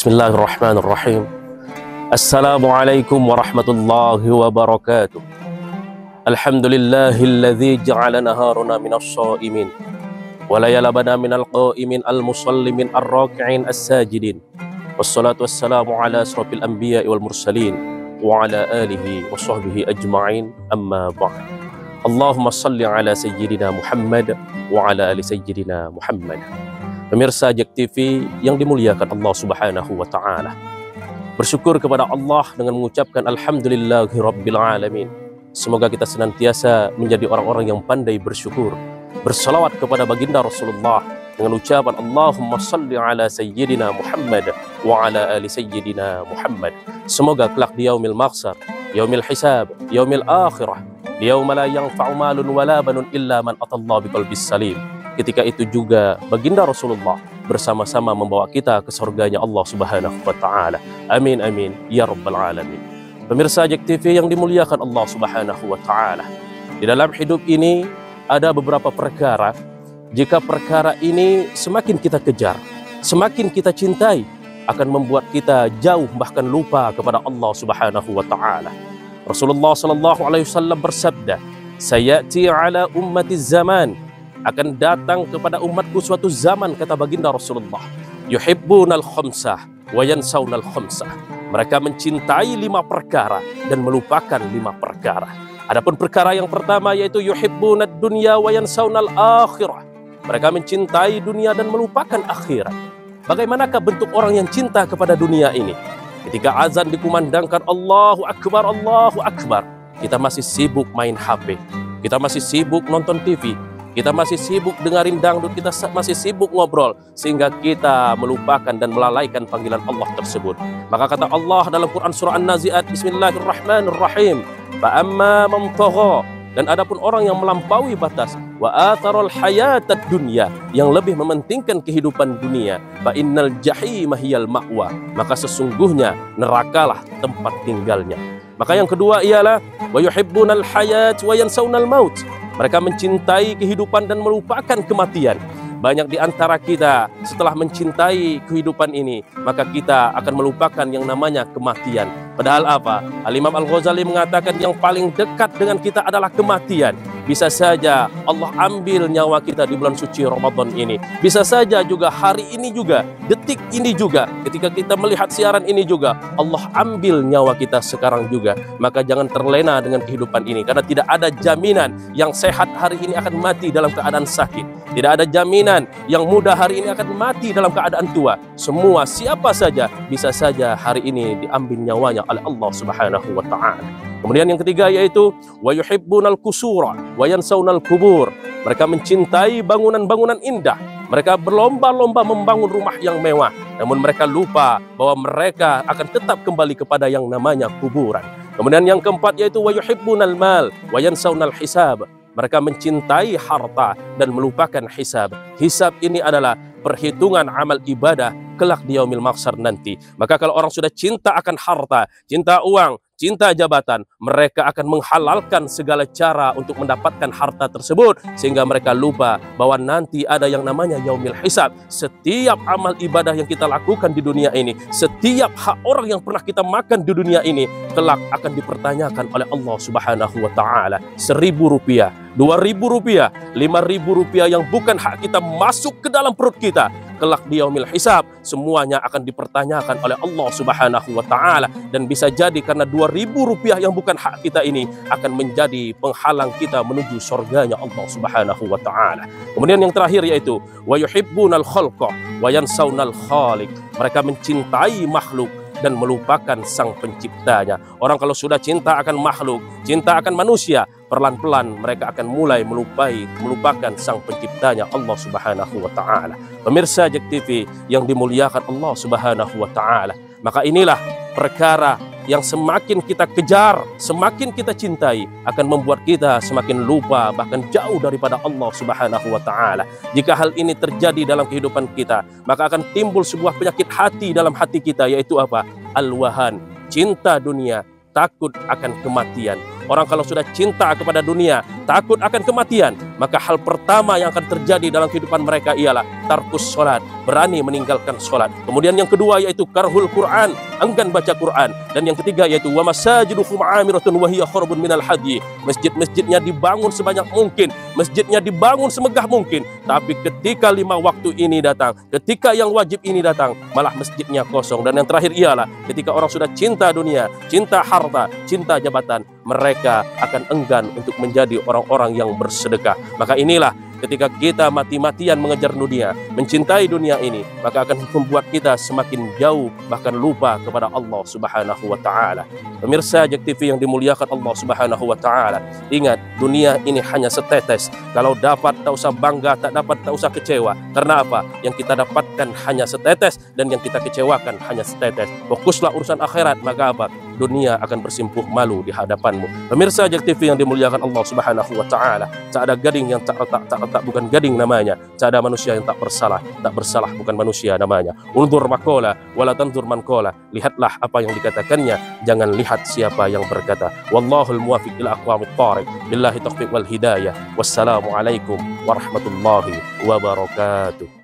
Bismillahirrahmanirrahim. Assalamualaikum warahmatullahi wabarakatuh. Alhamdulillahilladzi ja'ala naharuna minas shaimin wa layalabana minal qaimin al-musallimin ar-raki'in as-sajidin. Wassalatu wassalamu ala asrafil anbiya'i wal mursalin wa ala alihi wa sahbihi ajma'in, amma ba'd. Allahumma salli ala sayyidina Muhammad wa ala ali sayyidina Muhammad. Pemirsa JEK TV yang dimuliakan Allah Subhanahu wa Ta'ala, bersyukur kepada Allah dengan mengucapkan Alhamdulillahi Rabbil Alamin. Semoga kita senantiasa menjadi orang-orang yang pandai bersyukur, bersalawat kepada baginda Rasulullah dengan ucapan Allahumma salli ala sayyidina Muhammad wa ala ali sayyidina Muhammad. Semoga kelak di yaumil mahsyar, yaumil hisab, yaumil akhirah, yauma la yanfa'u malun wala banun illa man atallaha biqalbis salim. Ketika itu juga baginda Rasulullah bersama-sama membawa kita ke surganya Allah Subhanahu wa Ta'ala. Amin amin ya rabbal alamin. Pemirsa JEK TV yang dimuliakan Allah Subhanahu wa Ta'ala, di dalam hidup ini ada beberapa perkara. Jika perkara ini semakin kita kejar, semakin kita cintai, akan membuat kita jauh bahkan lupa kepada Allah Subhanahu wa Ta'ala. Rasulullah sallallahu alaihi wasallam bersabda, "Sayati ala ummati zaman," akan datang kepada umatku suatu zaman, kata baginda Rasulullah, yuhibbunal khamsah wa yansawnal khamsah. Mereka mencintai 5 perkara dan melupakan 5 perkara. Adapun perkara yang pertama yaitu yuhibbunad dunya wa yansawnal akhirah. Mereka mencintai dunia dan melupakan akhirat. Bagaimanakah bentuk orang yang cinta kepada dunia ini? Ketika azan dikumandangkan Allahu Akbar, Allahu Akbar, kita masih sibuk main HP, kita masih sibuk nonton TV, kita masih sibuk dengerin dangdut, kita masih sibuk ngobrol, sehingga kita melupakan dan melalaikan panggilan Allah tersebut. Maka kata Allah dalam Quran surah An-Nazi'at, Bismillahirrahmanirrahim, fa'amma man tagha, dan adapun orang yang melampaui batas, wa atharal hayatad dunya, yang lebih mementingkan kehidupan dunia, fa innal jahima hiyal ma'wa, maka sesungguhnya nerakalah tempat tinggalnya. Maka yang kedua ialah wa yuhibbunal hayat wa yansawnal maut. Mereka mencintai kehidupan dan melupakan kematian. Banyak di antara kita setelah mencintai kehidupan ini, maka kita akan melupakan yang namanya kematian. Padahal apa? Al-Imam Al-Ghazali mengatakan yang paling dekat dengan kita adalah kematian. Bisa saja Allah ambil nyawa kita di bulan suci Ramadan ini. Bisa saja juga hari ini juga, detik ini juga, ketika kita melihat siaran ini juga, Allah ambil nyawa kita sekarang juga. Maka jangan terlena dengan kehidupan ini, karena tidak ada jaminan yang sehat hari ini akan mati dalam keadaan sakit. Tidak ada jaminan yang muda hari ini akan mati dalam keadaan tua. Semua siapa saja bisa saja hari ini diambil nyawanya oleh Allah Subhanahu wa Ta'ala. Kemudian yang ketiga yaitu wa yuhibbunal kusura wa yansawnal kubur. Mereka mencintai bangunan-bangunan indah. Mereka berlomba-lomba membangun rumah yang mewah, namun mereka lupa bahwa mereka akan tetap kembali kepada yang namanya kuburan. Kemudian yang keempat yaitu wa yuhibbunal mal wa yansawnal hisab. Mereka mencintai harta dan melupakan hisab. Hisab ini adalah perhitungan amal ibadah kelak di yaumil mahsyar nanti. Maka kalau orang sudah cinta akan harta, cinta uang, cinta jabatan, mereka akan menghalalkan segala cara untuk mendapatkan harta tersebut, sehingga mereka lupa bahwa nanti ada yang namanya yaumil hisab. Setiap amal ibadah yang kita lakukan di dunia ini, setiap hak orang yang pernah kita makan di dunia ini, kelak akan dipertanyakan oleh Allah Subhanahu wa Ta'ala. 1.000 rupiah, 2.000 rupiah, 5.000 rupiah yang bukan hak kita masuk ke dalam perut kita, kelak di yaumil hisab semuanya akan dipertanyakan oleh Allah Subhanahu wa Ta'ala. Dan bisa jadi karena 2.000 rupiah yang bukan hak kita ini akan menjadi penghalang kita menuju surganya Allah Subhanahu wa Ta'ala. Kemudian yang terakhir yaitu wa yuhibbunal khalqa wa yansawnal khaliq. Mereka mencintai makhluk dan melupakan sang penciptanya. Orang kalau sudah cinta akan makhluk, cinta akan manusia, perlahan-pelan mereka akan mulai melupakan sang penciptanya Allah Subhanahu wa Ta'ala. Pemirsa JEK TV yang dimuliakan Allah Subhanahu wa Ta'ala, maka inilah perkara yang semakin kita kejar, semakin kita cintai, akan membuat kita semakin lupa bahkan jauh daripada Allah Subhanahu wa Ta'ala. Jika hal ini terjadi dalam kehidupan kita, maka akan timbul sebuah penyakit hati dalam hati kita, yaitu apa? Al-wahan, cinta dunia, takut akan kematian. Orang kalau sudah cinta kepada dunia, takut akan kematian, maka hal pertama yang akan terjadi dalam kehidupan mereka ialah tarkus sholat, berani meninggalkan sholat. Kemudian yang kedua yaitu karhul Quran, enggan baca Quran. Dan yang ketiga yaitu wa masajiduhum amiratun wa hiya kharbun minal hadyi, masjid-masjidnya dibangun sebanyak mungkin, masjidnya dibangun semegah mungkin, tapi ketika 5 waktu ini datang, ketika yang wajib ini datang, malah masjidnya kosong. Dan yang terakhir ialah ketika orang sudah cinta dunia, cinta harta, cinta jabatan, mereka akan enggan untuk menjadi orang-orang yang bersedekah. Maka inilah ketika kita mati-matian mengejar dunia, mencintai dunia ini, maka akan membuat kita semakin jauh, bahkan lupa kepada Allah Subhanahu wa Ta'ala. Pemirsa JEK TV yang dimuliakan Allah Subhanahu wa Ta'ala, ingat, dunia ini hanya setetes. Kalau dapat tak usah bangga, tak dapat tak usah kecewa. Karena apa? Yang kita dapatkan hanya setetes, dan yang kita kecewakan hanya setetes. Fokuslah urusan akhirat, maka apa? Dunia akan bersimpuh malu di hadapanmu. Pemirsa JEK TV yang dimuliakan Allah Subhanahu wa Ta'ala, tak ada gading yang tak retak bukan gading namanya, tak ada manusia yang tak bersalah bukan manusia namanya. Undur makola wala tanzur man kola, lihatlah apa yang dikatakannya, jangan lihat siapa yang berkata. Wallahul muwafiq ila aqwamit thariq, billahi taufiq wal hidayah. Wassalamualaikum warahmatullahi wabarakatuh.